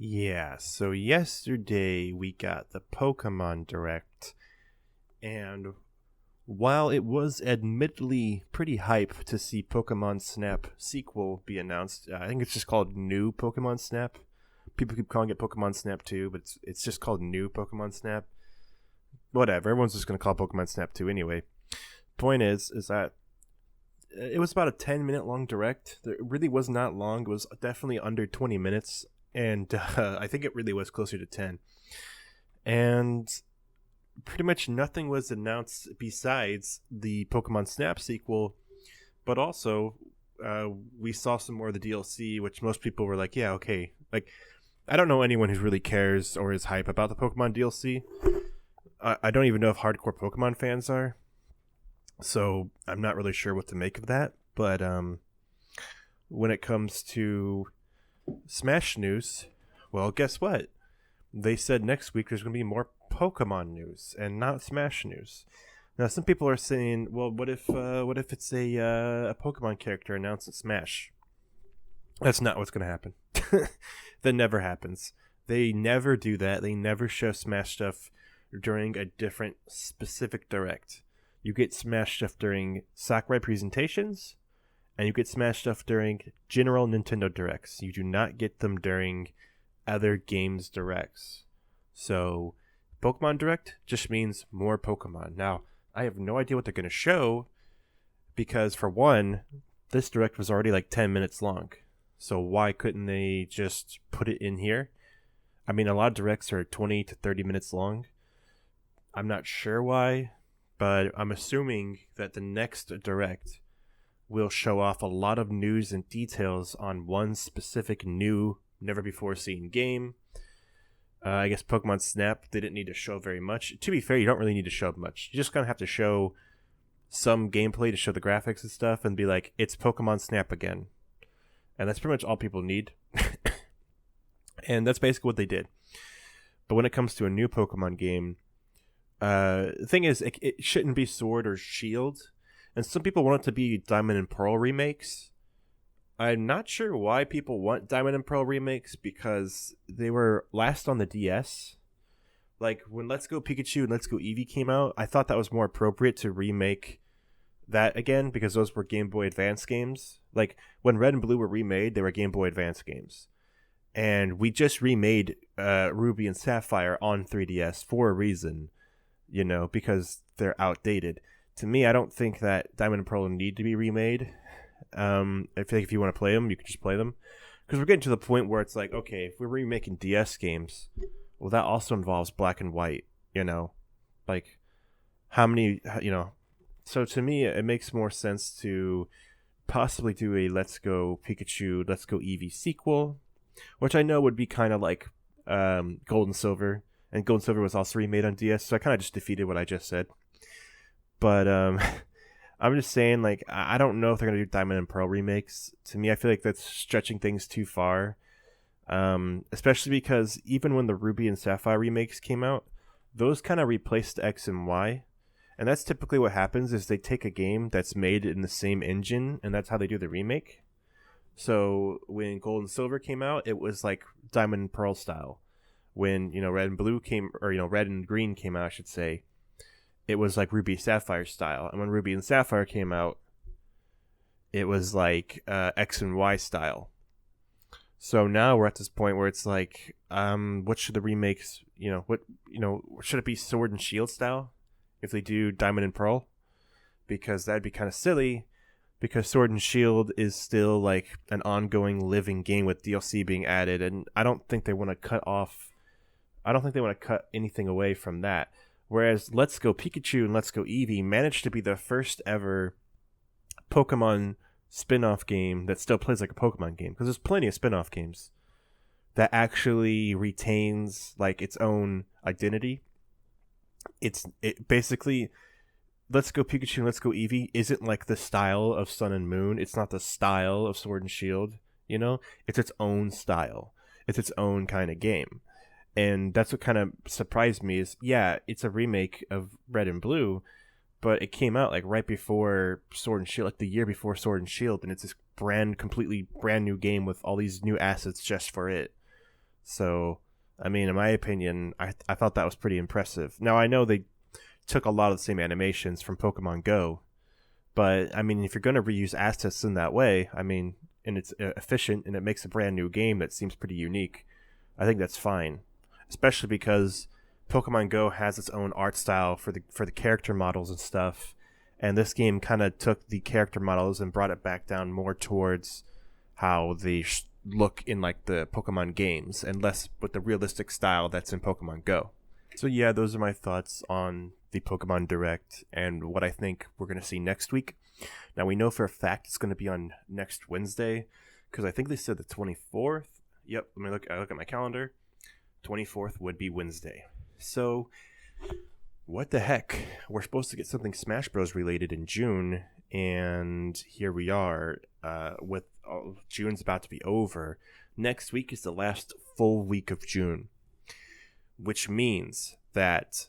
Yeah, so yesterday we got the Pokemon Direct, and while it was admittedly pretty hype to see Pokemon Snap sequel be announced, I think it's just called New Pokemon Snap. People keep calling it Pokemon Snap 2, but it's just called New Pokemon Snap. Whatever, everyone's just going to call it Pokemon Snap 2 anyway. Point is that it was about a 10-minute long direct. It really was not long. It was definitely under 20 minutes, and I think it really was closer to 10. And pretty much nothing was announced besides the Pokemon Snap sequel, but also we saw some more of the DLC, which most people were like, yeah, okay. Like, I don't know anyone who really cares or is hype about the Pokemon DLC. I don't even know if hardcore Pokemon fans are, so I'm not really sure what to make of that. But when it comes to Smash news, well, guess what? They said next week there's going to be more Pokemon news and not Smash news. Now, some people are saying, well, what if it's a Pokemon character announced in Smash? That's not what's going to happen. That never happens. They never do that. They never show Smash stuff during a different specific direct. You get Smash stuff during Sakurai presentations, and you get Smash stuff during general Nintendo directs. You do not get them during other games directs. So, Pokemon Direct just means more Pokemon. Now, I have no idea what they're going to show because, for one, this direct was already like 10 minutes long. So, why couldn't they just put it in here? I mean, a lot of directs are 20 to 30 minutes long. I'm not sure why, but I'm assuming that the next direct will show off a lot of news and details on one specific new, never before seen game. I guess Pokemon Snap, they didn't need to show very much. To be fair, you don't really need to show much. You just kind of have to show some gameplay to show the graphics and stuff and be like, it's Pokemon Snap again. And that's pretty much all people need. And that's basically what they did. But when it comes to a new Pokemon game, the thing is, it shouldn't be Sword or Shield. And some people want it to be Diamond and Pearl remakes. I'm not sure why people want Diamond and Pearl remakes because they were last on the DS. Like, when Let's Go Pikachu and Let's Go Eevee came out, I thought that was more appropriate to remake that again because those were Game Boy Advance games. Like, when Red and Blue were remade, they were Game Boy Advance games. And we just remade Ruby and Sapphire on 3DS for a reason, because they're outdated. To me, I don't think that Diamond and Pearl need to be remade. I feel like if you want to play them, you can just play them. Because we're getting to the point where it's like, okay, if we're remaking DS games, well, that also involves black and white, Like, how many, So to me, it makes more sense to possibly do a Let's Go Pikachu, Let's Go Eevee sequel, which I know would be kind of like Gold and Silver. And Gold and Silver was also remade on DS, so I kind of just defeated what I just said. But I'm just saying, like, I don't know if they're going to do Diamond and Pearl remakes. To me, I feel like that's stretching things too far. Especially because even when the Ruby and Sapphire remakes came out, those kind of replaced X and Y. And that's typically what happens is they take a game that's made in the same engine, and that's how they do the remake. So when Gold and Silver came out, it was like Diamond and Pearl style. When, Red and Blue came, or, Red and Green came out, I should say, it was like Ruby Sapphire style. And when Ruby and Sapphire came out, it was like X and Y style. So now we're at this point where it's like, what should the remakes, should it be Sword and Shield style if they do Diamond and Pearl? Because that'd be kind of silly, because Sword and Shield is still like an ongoing living game with DLC being added, and I don't think they want to cut anything away from that. Whereas Let's Go Pikachu and Let's Go Eevee managed to be the first ever Pokemon spin-off game that still plays like a Pokemon game, because there's plenty of spin-off games that actually retains like its own identity. It basically, Let's Go Pikachu and Let's Go Eevee isn't like the style of Sun and Moon. It's not the style of Sword and Shield, It's its own style. It's its own kind of game. And that's what kind of surprised me is, yeah, it's a remake of Red and Blue, but it came out like right before Sword and Shield, like the year before Sword and Shield, and it's this completely brand new game with all these new assets just for it. So, I mean, in my opinion, I thought that was pretty impressive. Now, I know they took a lot of the same animations from Pokemon Go, but I mean, if you're going to reuse assets in that way, I mean, and it's efficient and it makes a brand new game that seems pretty unique, I think that's fine. Especially because Pokemon Go has its own art style for the character models and stuff, and this game kind of took the character models and brought it back down more towards how they look in like the Pokemon games and less with the realistic style that's in Pokemon Go. So yeah, those are my thoughts on the Pokemon Direct and what I think we're going to see next week. Now we know for a fact it's going to be on next Wednesday because I think they said the 24th. Yep, let me look at my calendar. 24th would be Wednesday. So what the heck? We're supposed to get something Smash Bros. Related in June, and here we are with June's about to be over. Next week is the last full week of June, which means that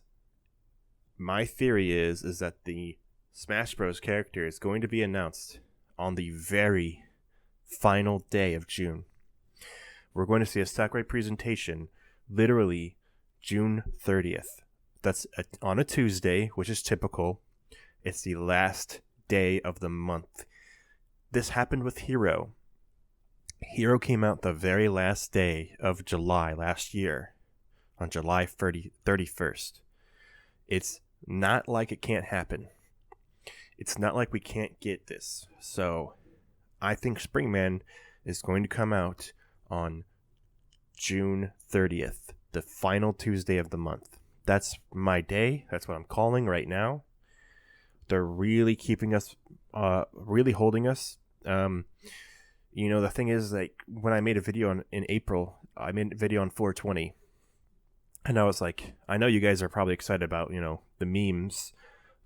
my theory is that the Smash Bros. Character is going to be announced on the very final day of June. We're going to see a Sakurai presentation literally June 30th. That's on a Tuesday, which is typical. It's the last day of the month. This happened with Hero. Hero came out the very last day of July last year, on July 31st. It's not like it can't happen. It's not like we can't get this. So I think Springman is going to come out on June 30th, the final Tuesday of the month. That's my day. That's what I'm calling right now. They're really keeping us, really holding us. The thing is, like, when I made a video in April, I made a video on 420. And I was like, I know you guys are probably excited about, the memes.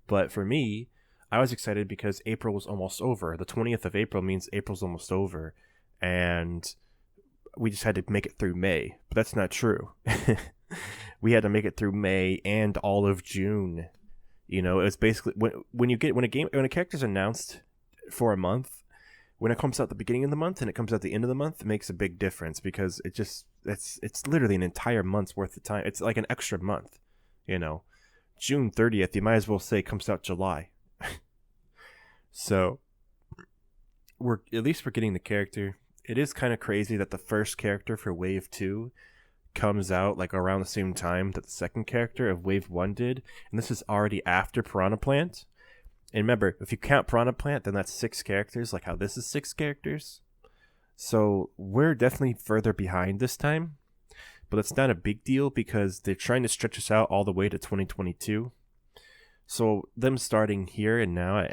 But for me, I was excited because April was almost over. The 20th of April means April's almost over. And we just had to make it through May. But that's not true. We had to make it through May and all of June. It's basically when a character's announced for a month, when it comes out the beginning of the month and it comes out the end of the month, it makes a big difference because it's literally an entire month's worth of time. It's like an extra month, June 30th, you might as well say comes out July. So we're getting the character. It is kind of crazy that the first character for Wave 2 comes out like around the same time that the second character of Wave 1 did, and this is already after Piranha Plant. And remember, if you count Piranha Plant, then that's 6 characters, like how this is 6 characters. So we're definitely further behind this time, but it's not a big deal because they're trying to stretch us out all the way to 2022. So them starting here and now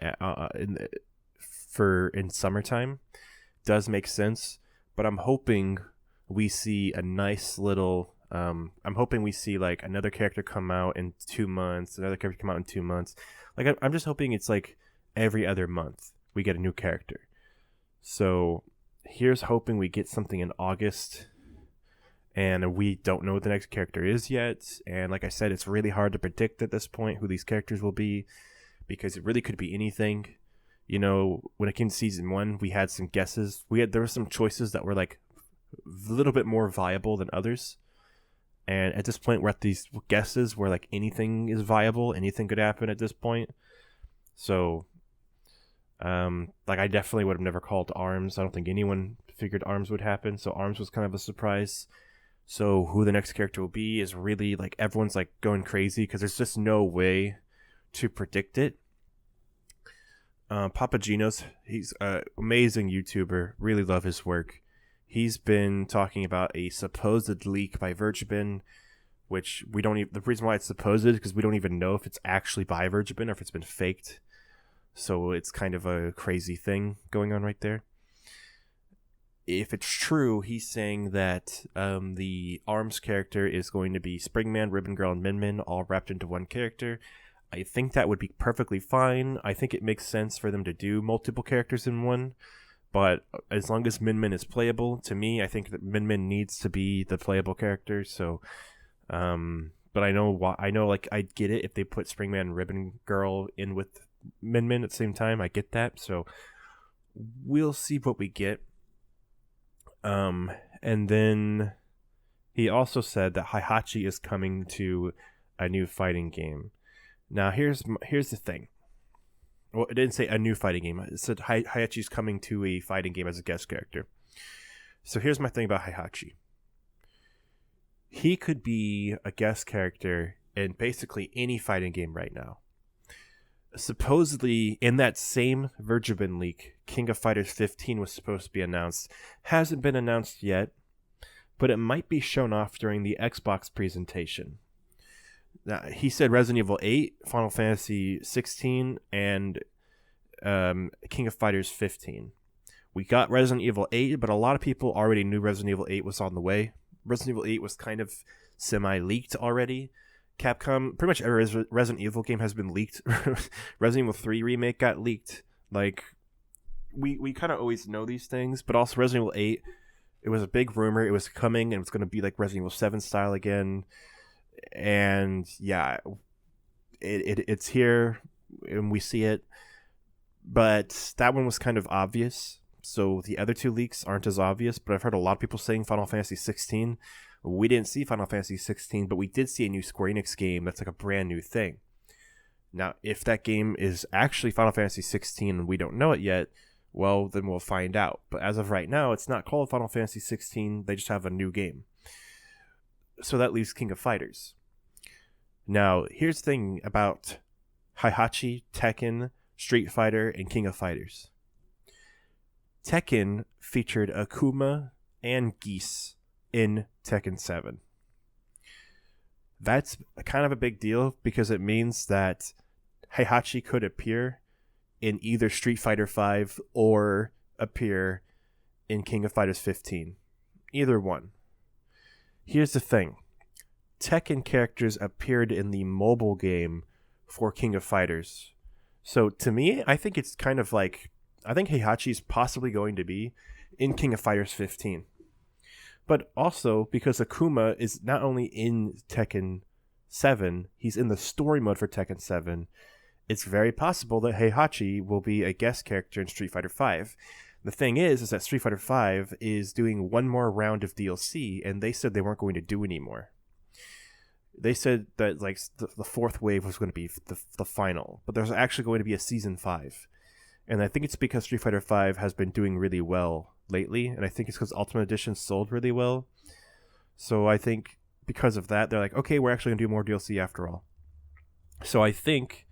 in summertime does make sense, but I'm hoping we see a nice little I'm hoping we see like another character come out in 2 months, another character come out in 2 months. Like I'm just hoping it's like every other month we get a new character. So here's hoping we get something in August, and we don't know what the next character is yet. And like I said, it's really hard to predict at this point who these characters will be because it really could be anything. When it came to season 1, we had some guesses. There were some choices that were like a little bit more viable than others. And at this point, we're at these guesses where like anything is viable, anything could happen at this point. So, like I definitely would have never called ARMS. I don't think anyone figured ARMS would happen. So ARMS was kind of a surprise. So who the next character will be is really like everyone's like going crazy because there's just no way to predict it. Papa Genos, he's an amazing YouTuber. Really love his work. He's been talking about a supposed leak by Virgibin, which we don't even... The reason why it's supposed is because we don't even know if it's actually by Virgibin or if it's been faked. So it's kind of a crazy thing going on right there. If it's true, he's saying that the ARMS character is going to be Springman, Ribbon Girl, and Min Min all wrapped into one character. I think that would be perfectly fine. I think it makes sense for them to do multiple characters in one. But as long as Min Min is playable, to me, I think that Min Min needs to be the playable character. So, but I know like I'd get it if they put Springman and Ribbon Girl in with Min Min at the same time. I get that. So we'll see what we get. And then He also said that Heihachi is coming to a new fighting game. Now, here's the thing. Well, it didn't say a new fighting game. It said Heihachi's coming to a fighting game as a guest character. So here's my thing about Heihachi. He could be a guest character in basically any fighting game right now. Supposedly, in that same Virgin leak, King of Fighters 15 was supposed to be announced. Hasn't been announced yet, but it might be shown off during the Xbox presentation. Now, he said Resident Evil 8, Final Fantasy 16, and King of Fighters 15. We got Resident Evil 8, but a lot of people already knew Resident Evil 8 was on the way. Resident Evil 8 was kind of semi-leaked already. Capcom, pretty much every Resident Evil game has been leaked. Resident Evil 3 remake got leaked. Like, we kind of always know these things, but also Resident Evil 8, it was a big rumor. It was coming, and it was going to be like Resident Evil 7 style again. And yeah, it's here, and we see it. But that one was kind of obvious. So the other two leaks aren't as obvious, but I've heard a lot of people saying Final Fantasy 16. We didn't see Final Fantasy 16, but we did see a new Square Enix game that's like a brand new thing. Now, if that game is actually Final Fantasy 16 and we don't know it yet, well, then we'll find out. But as of right now, it's not called Final Fantasy 16. They just have a new game. So that leaves King of Fighters. Now, here's the thing about Heihachi, Tekken, Street Fighter, and King of Fighters. Tekken featured Akuma and Geese in Tekken 7. That's kind of a big deal because it means that Heihachi could appear in either Street Fighter 5 or appear in King of Fighters 15. Either one. Here's the thing. Tekken characters appeared in the mobile game for King of Fighters. So to me, I think it's kind of like, I think Heihachi's possibly going to be in King of Fighters 15. But also, because Akuma is not only in Tekken 7, he's in the story mode for Tekken 7, it's very possible that Heihachi will be a guest character in Street Fighter 5. The thing is that Street Fighter 5 is doing one more round of DLC, and they said they weren't going to do anymore. They said that like the fourth wave was going to be the final, but there's actually going to be a season 5. And I think it's because Street Fighter 5 has been doing really well lately, and I think it's because Ultimate Edition sold really well. So I think because of that, they're like, okay, we're actually going to do more DLC after all. So I think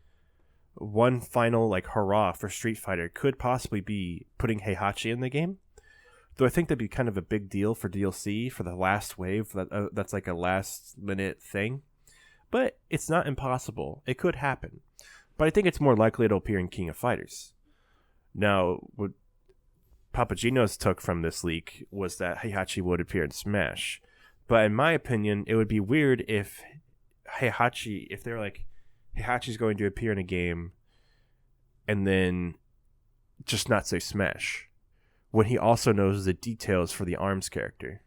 one final like hurrah for Street Fighter could possibly be putting Heihachi in the game. Though I think that'd be kind of a big deal for DLC for the last wave. That's like a last minute thing. But it's not impossible. It could happen. But I think it's more likely it'll appear in King of Fighters. Now, what Papagenos took from this leak was that Heihachi would appear in Smash. But in my opinion, it would be weird if Heihachi, if they're like, Heihachi's going to appear in a game and then just not say Smash, when he also knows the details for the ARMS character.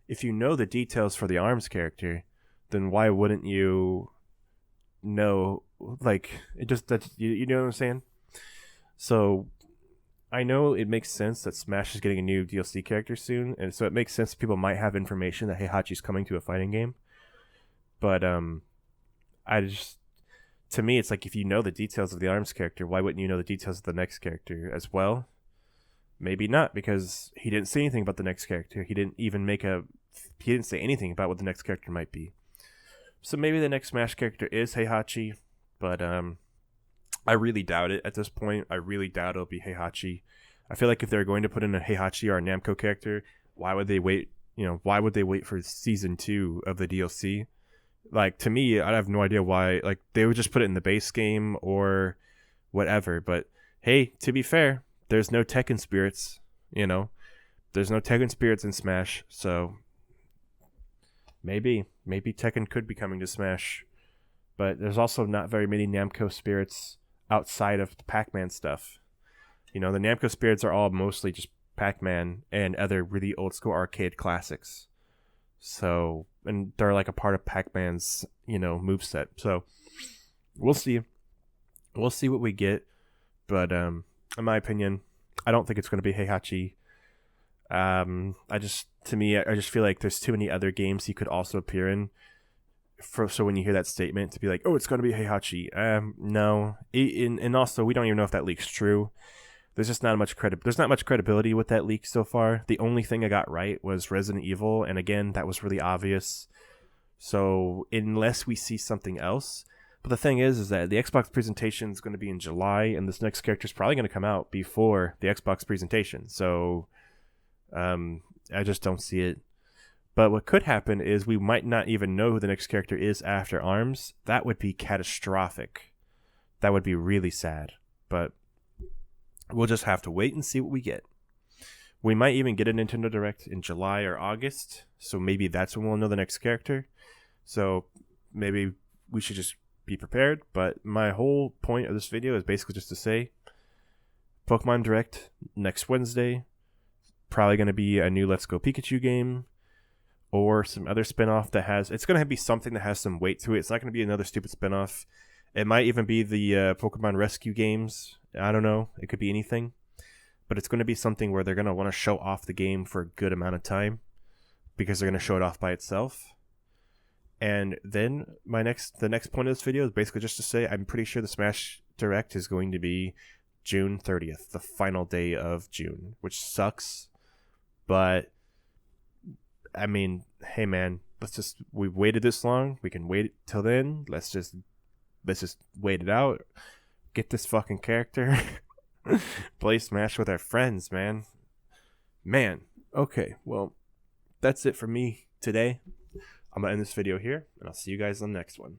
If you know the details for the ARMS character, then why wouldn't you know, like, it just, that's, you know what I'm saying? So, I know it makes sense that Smash is getting a new DLC character soon, and so it makes sense that people might have information that Heihachi's coming to a fighting game. But, to me, it's like, if you know the details of the ARMS character, why wouldn't you know the details of the next character as well? Maybe not, because he didn't say anything about the next character. He didn't say anything about what the next character might be. So maybe the next Smash character is Heihachi, but I really doubt it at this point. I really doubt it'll be Heihachi. I feel like if they're going to put in a Heihachi or a Namco character, why would they wait? Why would they wait for season 2 of the DLC? Like, to me, I have no idea why. Like, they would just put it in the base game or whatever. But hey, to be fair, there's no Tekken spirits, There's no Tekken spirits in Smash, so maybe Tekken could be coming to Smash. But there's also not very many Namco spirits outside of the Pac-Man stuff. The Namco spirits are all mostly just Pac-Man and other really old school arcade classics. So, and they're like a part of Pac-Man's, moveset. So, we'll see. We'll see what we get. But, in my opinion, I don't think it's going to be Heihachi. I just feel like there's too many other games he could also appear in. So when you hear that statement, to be like, oh, it's going to be Heihachi. No. And also, we don't even know if that leak's true. There's not much credibility with that leak so far. The only thing I got right was Resident Evil, and again, that was really obvious. So unless we see something else, but the thing is that the Xbox presentation is going to be in July, and this next character is probably going to come out before the Xbox presentation. So I just don't see it. But what could happen is we might not even know who the next character is after ARMS. That would be catastrophic. That would be really sad. But we'll just have to wait and see what we get. We might even get a Nintendo Direct in July or August. So maybe that's when we'll know the next character. So maybe we should just be prepared. But my whole point of this video is basically just to say Pokemon Direct next Wednesday. Probably going to be a new Let's Go Pikachu game. Or some other spinoff that has... It's going to be something that has some weight to it. It's not going to be another stupid spinoff. It might even be the Pokemon Rescue games. I don't know. It could be anything. But it's going to be something where they're going to want to show off the game for a good amount of time. Because they're going to show it off by itself. And then the next point of this video is basically just to say I'm pretty sure the Smash Direct is going to be June 30th. The final day of June. Which sucks. But... I mean, hey man, we've waited this long. We can wait till then. Let's just wait it out. Get this fucking character. Play Smash with our friends, man. Okay, well, that's it for me today. I'm gonna end this video here, and I'll see you guys on the next one.